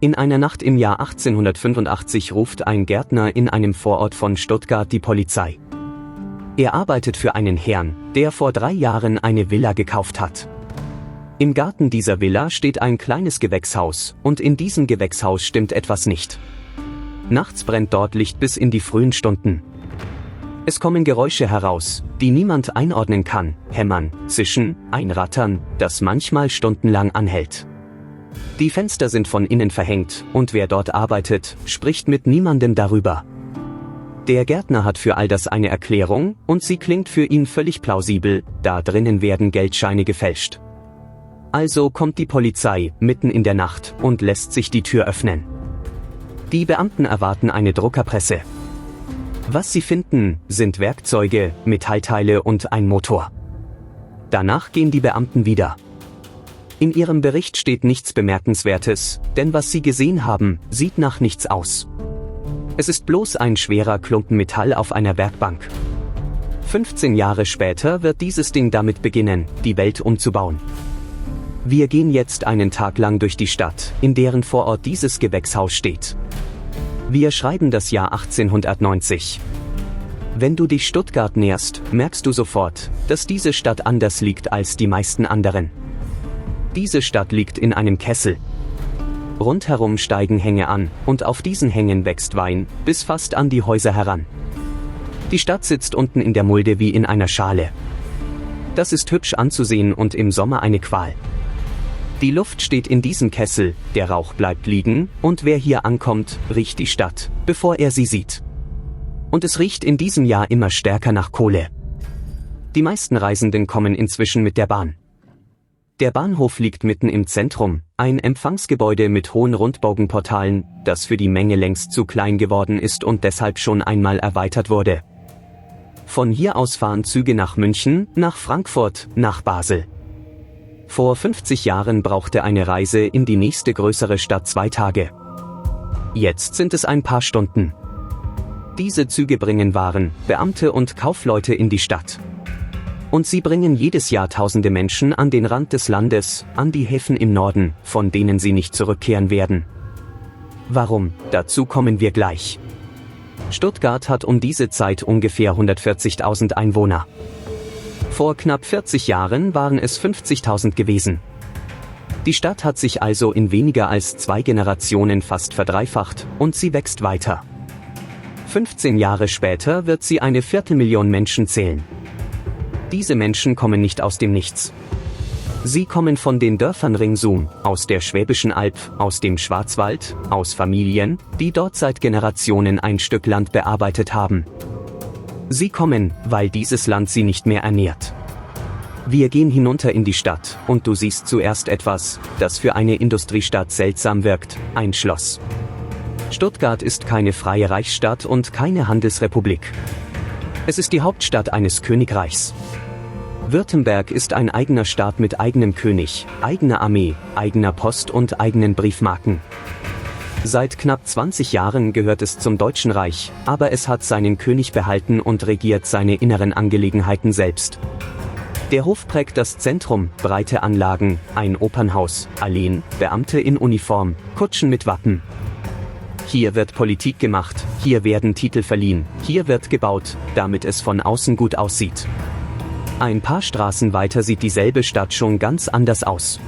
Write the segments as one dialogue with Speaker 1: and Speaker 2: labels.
Speaker 1: In einer Nacht im Jahr 1885 ruft ein Gärtner in einem Vorort von Stuttgart die Polizei. Er arbeitet für einen Herrn, der vor 3 Jahren eine Villa gekauft hat. Im Garten dieser Villa steht ein kleines Gewächshaus, und in diesem Gewächshaus stimmt etwas nicht. Nachts brennt dort Licht bis in die frühen Stunden. Es kommen Geräusche heraus, die niemand einordnen kann, Hämmern, Zischen, Einrattern, das manchmal stundenlang anhält. Die Fenster sind von innen verhängt, und wer dort arbeitet, spricht mit niemandem darüber. Der Gärtner hat für all das eine Erklärung, und sie klingt für ihn völlig plausibel, da drinnen werden Geldscheine gefälscht. Also kommt die Polizei mitten in der Nacht und lässt sich die Tür öffnen. Die Beamten erwarten eine Druckerpresse. Was sie finden, sind Werkzeuge, Metallteile und ein Motor. Danach gehen die Beamten wieder. In ihrem Bericht steht nichts Bemerkenswertes, denn was sie gesehen haben, sieht nach nichts aus. Es ist bloß ein schwerer Klumpen Metall auf einer Werkbank. 15 Jahre später wird dieses Ding damit beginnen, die Welt umzubauen. Wir gehen jetzt einen Tag lang durch die Stadt, in deren Vorort dieses Gewächshaus steht. Wir schreiben das Jahr 1890. Wenn du dich Stuttgart näherst, merkst du sofort, dass diese Stadt anders liegt als die meisten anderen. Diese Stadt liegt in einem Kessel. Rundherum steigen Hänge an, und auf diesen Hängen wächst Wein, bis fast an die Häuser heran. Die Stadt sitzt unten in der Mulde wie in einer Schale. Das ist hübsch anzusehen und im Sommer eine Qual. Die Luft steht in diesem Kessel, der Rauch bleibt liegen, und wer hier ankommt, riecht die Stadt, bevor er sie sieht. Und es riecht in diesem Jahr immer stärker nach Kohle. Die meisten Reisenden kommen inzwischen mit der Bahn. Der Bahnhof liegt mitten im Zentrum, ein Empfangsgebäude mit hohen Rundbogenportalen, das für die Menge längst zu klein geworden ist und deshalb schon einmal erweitert wurde. Von hier aus fahren Züge nach München, nach Frankfurt, nach Basel. Vor 50 Jahren brauchte eine Reise in die nächste größere Stadt 2 Tage. Jetzt sind es ein paar Stunden. Diese Züge bringen Waren, Beamte und Kaufleute in die Stadt. Und sie bringen jedes Jahr tausende Menschen an den Rand des Landes, an die Häfen im Norden, von denen sie nicht zurückkehren werden. Warum? Dazu kommen wir gleich. Stuttgart hat um diese Zeit ungefähr 140.000 Einwohner. Vor knapp 40 Jahren waren es 50.000 gewesen. Die Stadt hat sich also in weniger als 2 Generationen fast verdreifacht, und sie wächst weiter. 15 Jahre später wird sie eine Viertelmillion Menschen zählen. Diese Menschen kommen nicht aus dem Nichts. Sie kommen von den Dörfern ringsum, aus der Schwäbischen Alb, aus dem Schwarzwald, aus Familien, die dort seit Generationen ein Stück Land bearbeitet haben. Sie kommen, weil dieses Land sie nicht mehr ernährt. Wir gehen hinunter in die Stadt, und du siehst zuerst etwas, das für eine Industriestadt seltsam wirkt, ein Schloss. Stuttgart ist keine freie Reichsstadt und keine Handelsrepublik. Es ist die Hauptstadt eines Königreichs. Württemberg ist ein eigener Staat mit eigenem König, eigener Armee, eigener Post und eigenen Briefmarken. Seit knapp 20 Jahren gehört es zum Deutschen Reich, aber es hat seinen König behalten und regiert seine inneren Angelegenheiten selbst. Der Hof prägt das Zentrum, breite Anlagen, ein Opernhaus, Alleen, Beamte in Uniform, Kutschen mit Wappen. Hier wird Politik gemacht, hier werden Titel verliehen, hier wird gebaut, damit es von außen gut aussieht. Ein paar Straßen weiter sieht dieselbe Stadt schon ganz anders aus.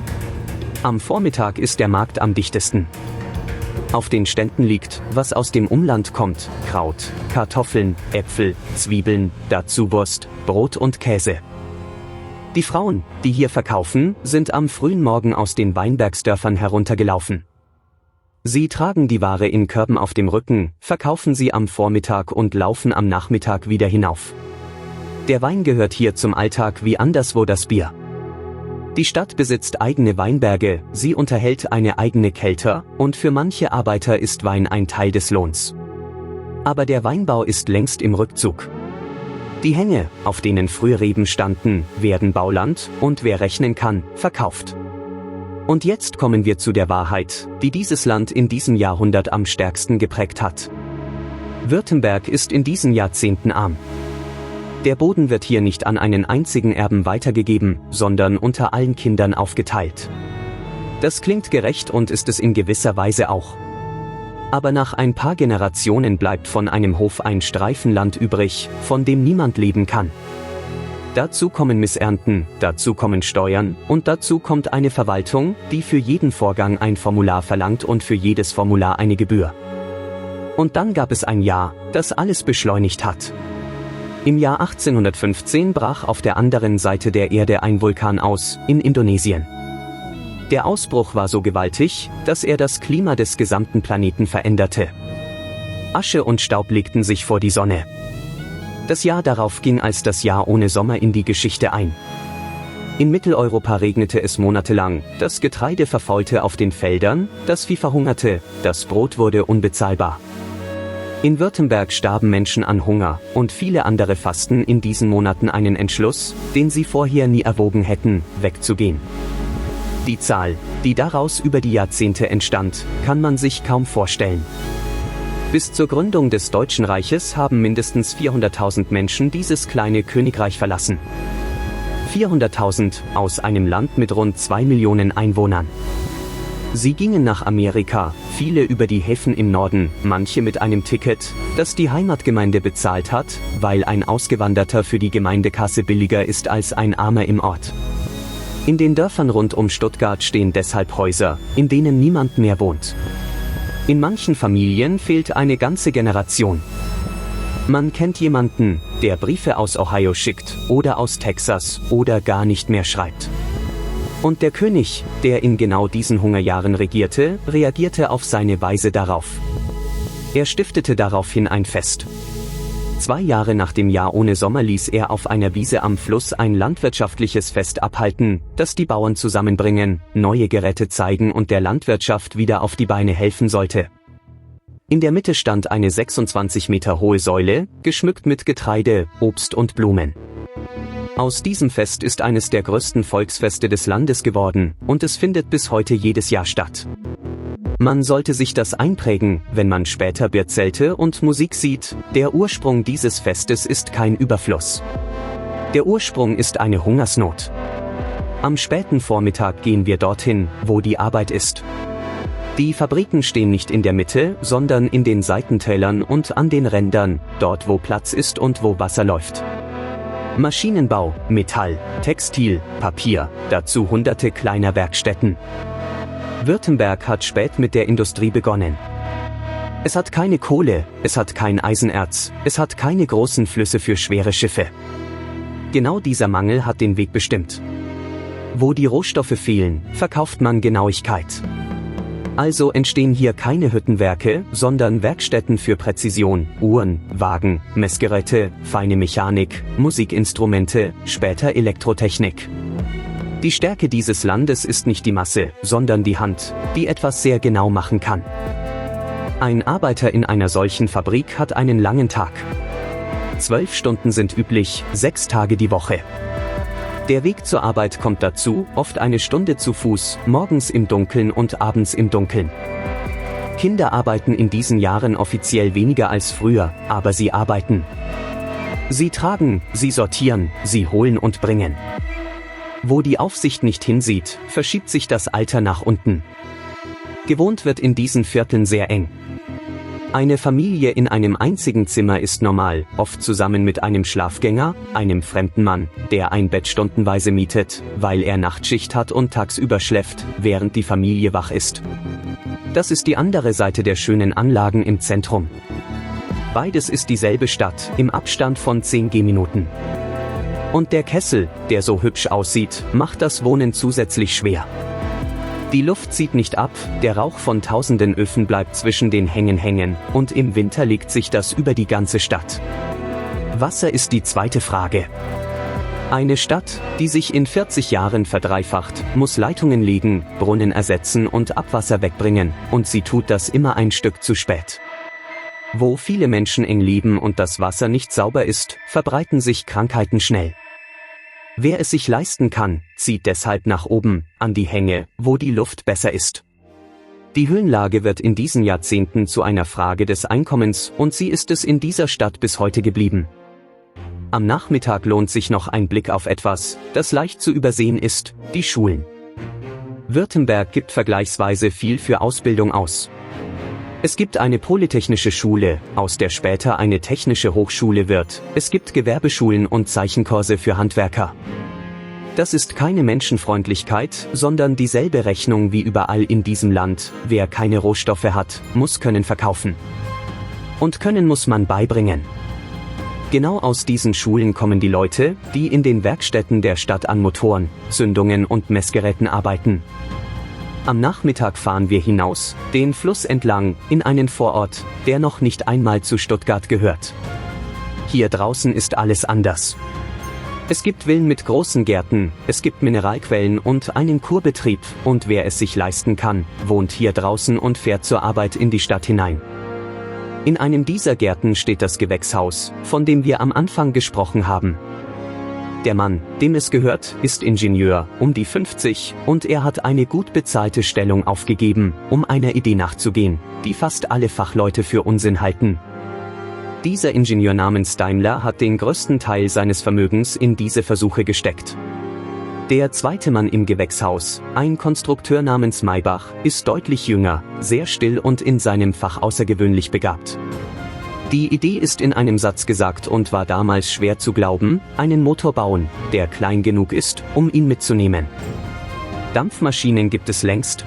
Speaker 1: Am Vormittag ist der Markt am dichtesten. Auf den Ständen liegt, was aus dem Umland kommt, Kraut, Kartoffeln, Äpfel, Zwiebeln, dazu Wurst, Brot und Käse. Die Frauen, die hier verkaufen, sind am frühen Morgen aus den Weinbergsdörfern heruntergelaufen. Sie tragen die Ware in Körben auf dem Rücken, verkaufen sie am Vormittag und laufen am Nachmittag wieder hinauf. Der Wein gehört hier zum Alltag wie anderswo das Bier. Die Stadt besitzt eigene Weinberge, sie unterhält eine eigene Kelter, und für manche Arbeiter ist Wein ein Teil des Lohns. Aber der Weinbau ist längst im Rückzug. Die Hänge, auf denen früher Reben standen, werden Bauland, und wer rechnen kann, verkauft. Und jetzt kommen wir zu der Wahrheit, die dieses Land in diesem Jahrhundert am stärksten geprägt hat. Württemberg ist in diesen Jahrzehnten arm. Der Boden wird hier nicht an einen einzigen Erben weitergegeben, sondern unter allen Kindern aufgeteilt. Das klingt gerecht und ist es in gewisser Weise auch. Aber nach ein paar Generationen bleibt von einem Hof ein Streifen Land übrig, von dem niemand leben kann. Dazu kommen Missernten, dazu kommen Steuern und dazu kommt eine Verwaltung, die für jeden Vorgang ein Formular verlangt und für jedes Formular eine Gebühr. Und dann gab es ein Jahr, das alles beschleunigt hat. Im Jahr 1815 brach auf der anderen Seite der Erde ein Vulkan aus, in Indonesien. Der Ausbruch war so gewaltig, dass er das Klima des gesamten Planeten veränderte. Asche und Staub legten sich vor die Sonne. Das Jahr darauf ging als das Jahr ohne Sommer in die Geschichte ein. In Mitteleuropa regnete es monatelang, das Getreide verfaulte auf den Feldern, das Vieh verhungerte, das Brot wurde unbezahlbar. In Württemberg starben Menschen an Hunger, und viele andere fassten in diesen Monaten einen Entschluss, den sie vorher nie erwogen hätten, wegzugehen. Die Zahl, die daraus über die Jahrzehnte entstand, kann man sich kaum vorstellen. Bis zur Gründung des Deutschen Reiches haben mindestens 400.000 Menschen dieses kleine Königreich verlassen. 400.000 aus einem Land mit rund 2 Millionen Einwohnern. Sie gingen nach Amerika, viele über die Häfen im Norden, manche mit einem Ticket, das die Heimatgemeinde bezahlt hat, weil ein Ausgewanderter für die Gemeindekasse billiger ist als ein Armer im Ort. In den Dörfern rund um Stuttgart stehen deshalb Häuser, in denen niemand mehr wohnt. In manchen Familien fehlt eine ganze Generation. Man kennt jemanden, der Briefe aus Ohio schickt, oder aus Texas, oder gar nicht mehr schreibt. Und der König, der in genau diesen Hungerjahren regierte, reagierte auf seine Weise darauf. Er stiftete daraufhin ein Fest. 2 Jahre nach dem Jahr ohne Sommer ließ er auf einer Wiese am Fluss ein landwirtschaftliches Fest abhalten, das die Bauern zusammenbringen, neue Geräte zeigen und der Landwirtschaft wieder auf die Beine helfen sollte. In der Mitte stand eine 26 Meter hohe Säule, geschmückt mit Getreide, Obst und Blumen. Aus diesem Fest ist eines der größten Volksfeste des Landes geworden, und es findet bis heute jedes Jahr statt. Man sollte sich das einprägen, wenn man später Bierzelte und Musik sieht. Der Ursprung dieses Festes ist kein Überfluss. Der Ursprung ist eine Hungersnot. Am späten Vormittag gehen wir dorthin, wo die Arbeit ist. Die Fabriken stehen nicht in der Mitte, sondern in den Seitentälern und an den Rändern, dort wo Platz ist und wo Wasser läuft. Maschinenbau, Metall, Textil, Papier, dazu hunderte kleiner Werkstätten. Württemberg hat spät mit der Industrie begonnen. Es hat keine Kohle, es hat kein Eisenerz, es hat keine großen Flüsse für schwere Schiffe. Genau dieser Mangel hat den Weg bestimmt. Wo die Rohstoffe fehlen, verkauft man Genauigkeit. Also entstehen hier keine Hüttenwerke, sondern Werkstätten für Präzision, Uhren, Wagen, Messgeräte, feine Mechanik, Musikinstrumente, später Elektrotechnik. Die Stärke dieses Landes ist nicht die Masse, sondern die Hand, die etwas sehr genau machen kann. Ein Arbeiter in einer solchen Fabrik hat einen langen Tag. 12 Stunden sind üblich, 6 Tage die Woche. Der Weg zur Arbeit kommt dazu, oft eine Stunde zu Fuß, morgens im Dunkeln und abends im Dunkeln. Kinder arbeiten in diesen Jahren offiziell weniger als früher, aber sie arbeiten. Sie tragen, sie sortieren, sie holen und bringen. Wo die Aufsicht nicht hinsieht, verschiebt sich das Alter nach unten. Gewohnt wird in diesen Vierteln sehr eng. Eine Familie in einem einzigen Zimmer ist normal, oft zusammen mit einem Schlafgänger, einem fremden Mann, der ein Bett stundenweise mietet, weil er Nachtschicht hat und tagsüber schläft, während die Familie wach ist. Das ist die andere Seite der schönen Anlagen im Zentrum. Beides ist dieselbe Stadt, im Abstand von 10 Gehminuten. Und der Kessel, der so hübsch aussieht, macht das Wohnen zusätzlich schwer. Die Luft zieht nicht ab, der Rauch von tausenden Öfen bleibt zwischen den Hängen hängen, und im Winter legt sich das über die ganze Stadt. Wasser ist die zweite Frage. Eine Stadt, die sich in 40 Jahren verdreifacht, muss Leitungen legen, Brunnen ersetzen und Abwasser wegbringen, und sie tut das immer ein Stück zu spät. Wo viele Menschen eng leben und das Wasser nicht sauber ist, verbreiten sich Krankheiten schnell. Wer es sich leisten kann, zieht deshalb nach oben, an die Hänge, wo die Luft besser ist. Die Höhenlage wird in diesen Jahrzehnten zu einer Frage des Einkommens, und sie ist es in dieser Stadt bis heute geblieben. Am Nachmittag lohnt sich noch ein Blick auf etwas, das leicht zu übersehen ist, die Schulen. Württemberg gibt vergleichsweise viel für Ausbildung aus. Es gibt eine polytechnische Schule, aus der später eine technische Hochschule wird. Es gibt Gewerbeschulen und Zeichenkurse für Handwerker. Das ist keine Menschenfreundlichkeit, sondern dieselbe Rechnung wie überall in diesem Land. Wer keine Rohstoffe hat, muss Können verkaufen. Und Können muss man beibringen. Genau aus diesen Schulen kommen die Leute, die in den Werkstätten der Stadt an Motoren, Zündungen und Messgeräten arbeiten. Am Nachmittag fahren wir hinaus, den Fluss entlang, in einen Vorort, der noch nicht einmal zu Stuttgart gehört. Hier draußen ist alles anders. Es gibt Villen mit großen Gärten, es gibt Mineralquellen und einen Kurbetrieb, und wer es sich leisten kann, wohnt hier draußen und fährt zur Arbeit in die Stadt hinein. In einem dieser Gärten steht das Gewächshaus, von dem wir am Anfang gesprochen haben. Der Mann, dem es gehört, ist Ingenieur, um die 50, und er hat eine gut bezahlte Stellung aufgegeben, um einer Idee nachzugehen, die fast alle Fachleute für Unsinn halten. Dieser Ingenieur namens Daimler hat den größten Teil seines Vermögens in diese Versuche gesteckt. Der zweite Mann im Gewächshaus, ein Konstrukteur namens Maybach, ist deutlich jünger, sehr still und in seinem Fach außergewöhnlich begabt. Die Idee ist in einem Satz gesagt und war damals schwer zu glauben: einen Motor bauen, der klein genug ist, um ihn mitzunehmen. Dampfmaschinen gibt es längst.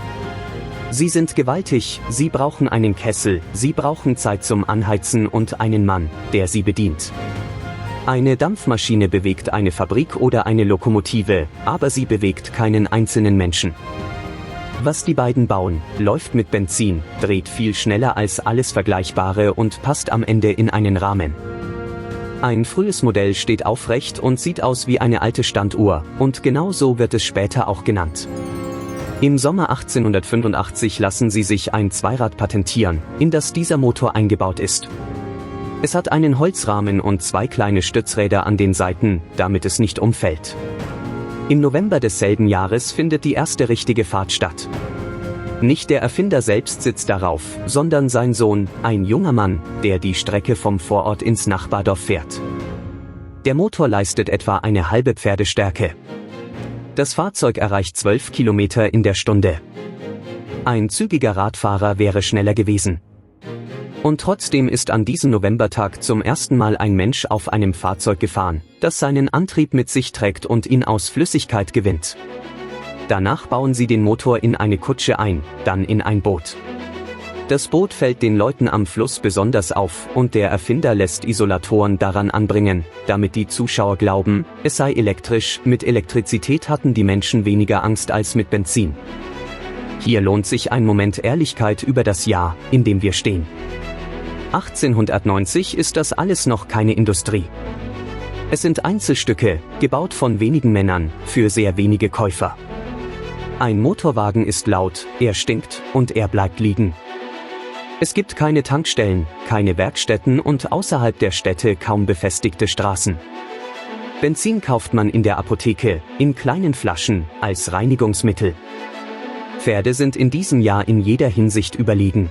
Speaker 1: Sie sind gewaltig, sie brauchen einen Kessel, sie brauchen Zeit zum Anheizen und einen Mann, der sie bedient. Eine Dampfmaschine bewegt eine Fabrik oder eine Lokomotive, aber sie bewegt keinen einzelnen Menschen. Was die beiden bauen, läuft mit Benzin, dreht viel schneller als alles Vergleichbare und passt am Ende in einen Rahmen. Ein frühes Modell steht aufrecht und sieht aus wie eine alte Standuhr, und genau so wird es später auch genannt. Im Sommer 1885 lassen sie sich ein Zweirad patentieren, in das dieser Motor eingebaut ist. Es hat einen Holzrahmen und zwei kleine Stützräder an den Seiten, damit es nicht umfällt. Im November desselben Jahres findet die erste richtige Fahrt statt. Nicht der Erfinder selbst sitzt darauf, sondern sein Sohn, ein junger Mann, der die Strecke vom Vorort ins Nachbardorf fährt. Der Motor leistet etwa eine halbe Pferdestärke. Das Fahrzeug erreicht 12 Kilometer in der Stunde. Ein zügiger Radfahrer wäre schneller gewesen. Und trotzdem ist an diesem Novembertag zum ersten Mal ein Mensch auf einem Fahrzeug gefahren, das seinen Antrieb mit sich trägt und ihn aus Flüssigkeit gewinnt. Danach bauen sie den Motor in eine Kutsche ein, dann in ein Boot. Das Boot fällt den Leuten am Fluss besonders auf, und der Erfinder lässt Isolatoren daran anbringen, damit die Zuschauer glauben, es sei elektrisch. Mit Elektrizität hatten die Menschen weniger Angst als mit Benzin. Hier lohnt sich ein Moment Ehrlichkeit über das Jahr, in dem wir stehen. 1890 ist das alles noch keine Industrie. Es sind Einzelstücke, gebaut von wenigen Männern, für sehr wenige Käufer. Ein Motorwagen ist laut, er stinkt, und er bleibt liegen. Es gibt keine Tankstellen, keine Werkstätten und außerhalb der Städte kaum befestigte Straßen. Benzin kauft man in der Apotheke, in kleinen Flaschen, als Reinigungsmittel. Pferde sind in diesem Jahr in jeder Hinsicht überlegen.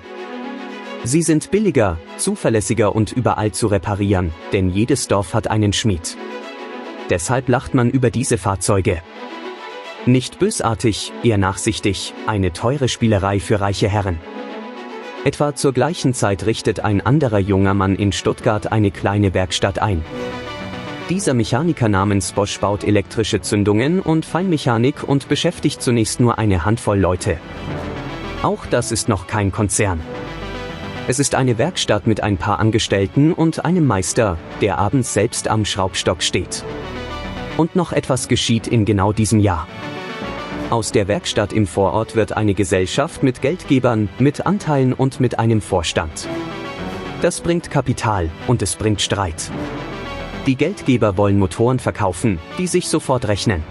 Speaker 1: Sie sind billiger, zuverlässiger und überall zu reparieren, denn jedes Dorf hat einen Schmied. Deshalb lacht man über diese Fahrzeuge. Nicht bösartig, eher nachsichtig, eine teure Spielerei für reiche Herren. Etwa zur gleichen Zeit richtet ein anderer junger Mann in Stuttgart eine kleine Werkstatt ein. Dieser Mechaniker namens Bosch baut elektrische Zündungen und Feinmechanik und beschäftigt zunächst nur eine Handvoll Leute. Auch das ist noch kein Konzern. Es ist eine Werkstatt mit ein paar Angestellten und einem Meister, der abends selbst am Schraubstock steht. Und noch etwas geschieht in genau diesem Jahr. Aus der Werkstatt im Vorort wird eine Gesellschaft mit Geldgebern, mit Anteilen und mit einem Vorstand. Das bringt Kapital und es bringt Streit. Die Geldgeber wollen Motoren verkaufen, die sich sofort rechnen.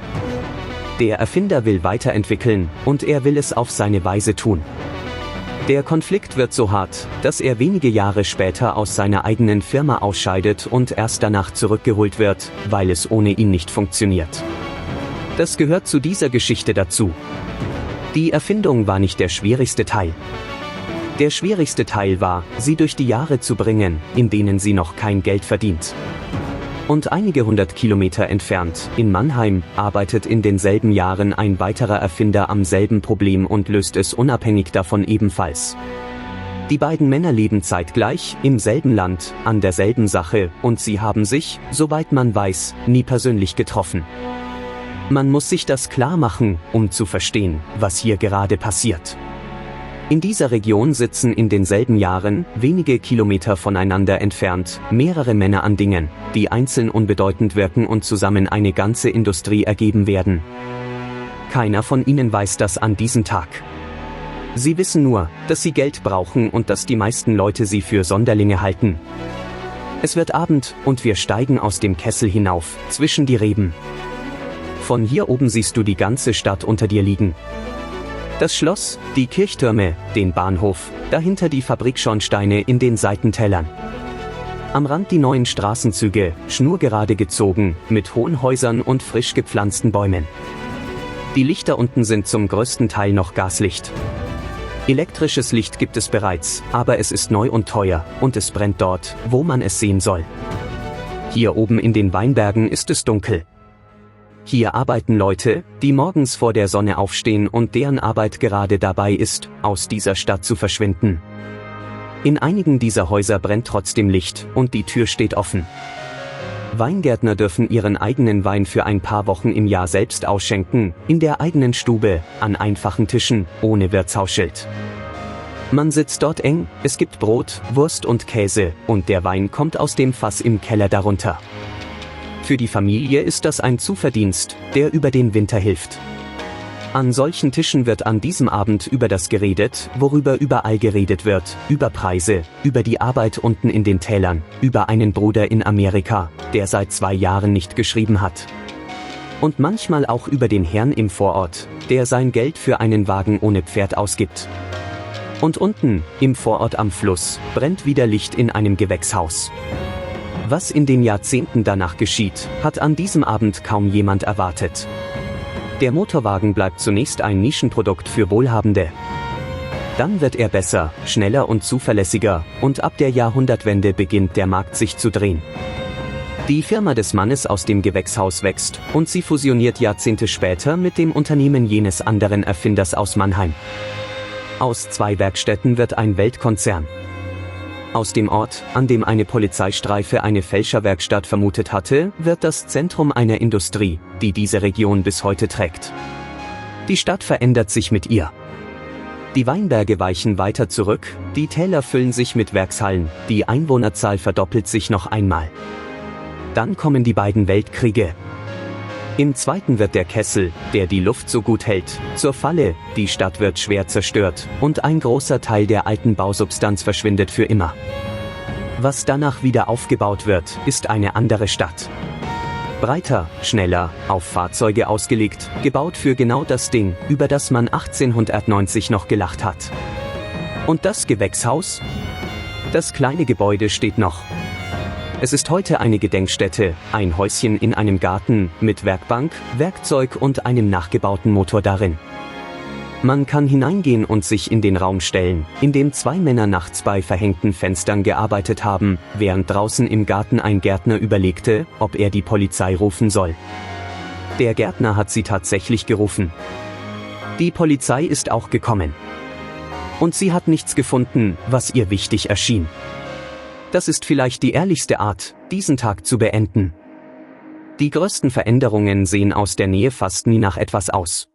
Speaker 1: Der Erfinder will weiterentwickeln und er will es auf seine Weise tun. Der Konflikt wird so hart, dass er wenige Jahre später aus seiner eigenen Firma ausscheidet und erst danach zurückgeholt wird, weil es ohne ihn nicht funktioniert. Das gehört zu dieser Geschichte dazu. Die Erfindung war nicht der schwierigste Teil. Der schwierigste Teil war, sie durch die Jahre zu bringen, in denen sie noch kein Geld verdient. Und einige 100 Kilometer entfernt, in Mannheim, arbeitet in denselben Jahren ein weiterer Erfinder am selben Problem und löst es unabhängig davon ebenfalls. Die beiden Männer leben zeitgleich, im selben Land, an derselben Sache, und sie haben sich, soweit man weiß, nie persönlich getroffen. Man muss sich das klar machen, um zu verstehen, was hier gerade passiert. In dieser Region sitzen in denselben Jahren, wenige Kilometer voneinander entfernt, mehrere Männer an Dingen, die einzeln unbedeutend wirken und zusammen eine ganze Industrie ergeben werden. Keiner von ihnen weiß das an diesem Tag. Sie wissen nur, dass sie Geld brauchen und dass die meisten Leute sie für Sonderlinge halten. Es wird Abend und wir steigen aus dem Kessel hinauf, zwischen die Reben. Von hier oben siehst du die ganze Stadt unter dir liegen. Das Schloss, die Kirchtürme, den Bahnhof, dahinter die Fabrikschornsteine in den Seitentälern. Am Rand die neuen Straßenzüge, schnurgerade gezogen, mit hohen Häusern und frisch gepflanzten Bäumen. Die Lichter unten sind zum größten Teil noch Gaslicht. Elektrisches Licht gibt es bereits, aber es ist neu und teuer, und es brennt dort, wo man es sehen soll. Hier oben in den Weinbergen ist es dunkel. Hier arbeiten Leute, die morgens vor der Sonne aufstehen und deren Arbeit gerade dabei ist, aus dieser Stadt zu verschwinden. In einigen dieser Häuser brennt trotzdem Licht, und die Tür steht offen. Weingärtner dürfen ihren eigenen Wein für ein paar Wochen im Jahr selbst ausschenken, in der eigenen Stube, an einfachen Tischen, ohne Wirtshausschild. Man sitzt dort eng, es gibt Brot, Wurst und Käse, und der Wein kommt aus dem Fass im Keller darunter. Für die Familie ist das ein Zuverdienst, der über den Winter hilft. An solchen Tischen wird an diesem Abend über das geredet, worüber überall geredet wird, über Preise, über die Arbeit unten in den Tälern, über einen Bruder in Amerika, der seit 2 Jahren nicht geschrieben hat. Und manchmal auch über den Herrn im Vorort, der sein Geld für einen Wagen ohne Pferd ausgibt. Und unten, im Vorort am Fluss, brennt wieder Licht in einem Gewächshaus. Was in den Jahrzehnten danach geschieht, hat an diesem Abend kaum jemand erwartet. Der Motorwagen bleibt zunächst ein Nischenprodukt für Wohlhabende. Dann wird er besser, schneller und zuverlässiger, und ab der Jahrhundertwende beginnt der Markt sich zu drehen. Die Firma des Mannes aus dem Gewächshaus wächst, und sie fusioniert Jahrzehnte später mit dem Unternehmen jenes anderen Erfinders aus Mannheim. Aus 2 Werkstätten wird ein Weltkonzern. Aus dem Ort, an dem eine Polizeistreife eine Fälscherwerkstatt vermutet hatte, wird das Zentrum einer Industrie, die diese Region bis heute trägt. Die Stadt verändert sich mit ihr. Die Weinberge weichen weiter zurück, die Täler füllen sich mit Werkshallen, die Einwohnerzahl verdoppelt sich noch einmal. Dann kommen die beiden Weltkriege. Im Zweiten wird der Kessel, der die Luft so gut hält, zur Falle, die Stadt wird schwer zerstört, und ein großer Teil der alten Bausubstanz verschwindet für immer. Was danach wieder aufgebaut wird, ist eine andere Stadt. Breiter, schneller, auf Fahrzeuge ausgelegt, gebaut für genau das Ding, über das man 1890 noch gelacht hat. Und das Gewächshaus? Das kleine Gebäude steht noch. Es ist heute eine Gedenkstätte, ein Häuschen in einem Garten, mit Werkbank, Werkzeug und einem nachgebauten Motor darin. Man kann hineingehen und sich in den Raum stellen, in dem 2 Männer nachts bei verhängten Fenstern gearbeitet haben, während draußen im Garten ein Gärtner überlegte, ob er die Polizei rufen soll. Der Gärtner hat sie tatsächlich gerufen. Die Polizei ist auch gekommen. Und sie hat nichts gefunden, was ihr wichtig erschien. Das ist vielleicht die ehrlichste Art, diesen Tag zu beenden. Die größten Veränderungen sehen aus der Nähe fast nie nach etwas aus.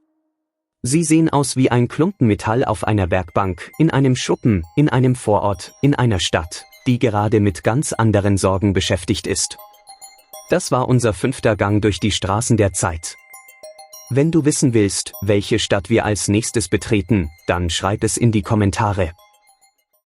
Speaker 1: Sie sehen aus wie ein Klumpen Metall auf einer Werkbank, in einem Schuppen, in einem Vorort, in einer Stadt, die gerade mit ganz anderen Sorgen beschäftigt ist. Das war unser 5. Gang durch die Straßen der Zeit. Wenn du wissen willst, welche Stadt wir als nächstes betreten, dann schreib es in die Kommentare.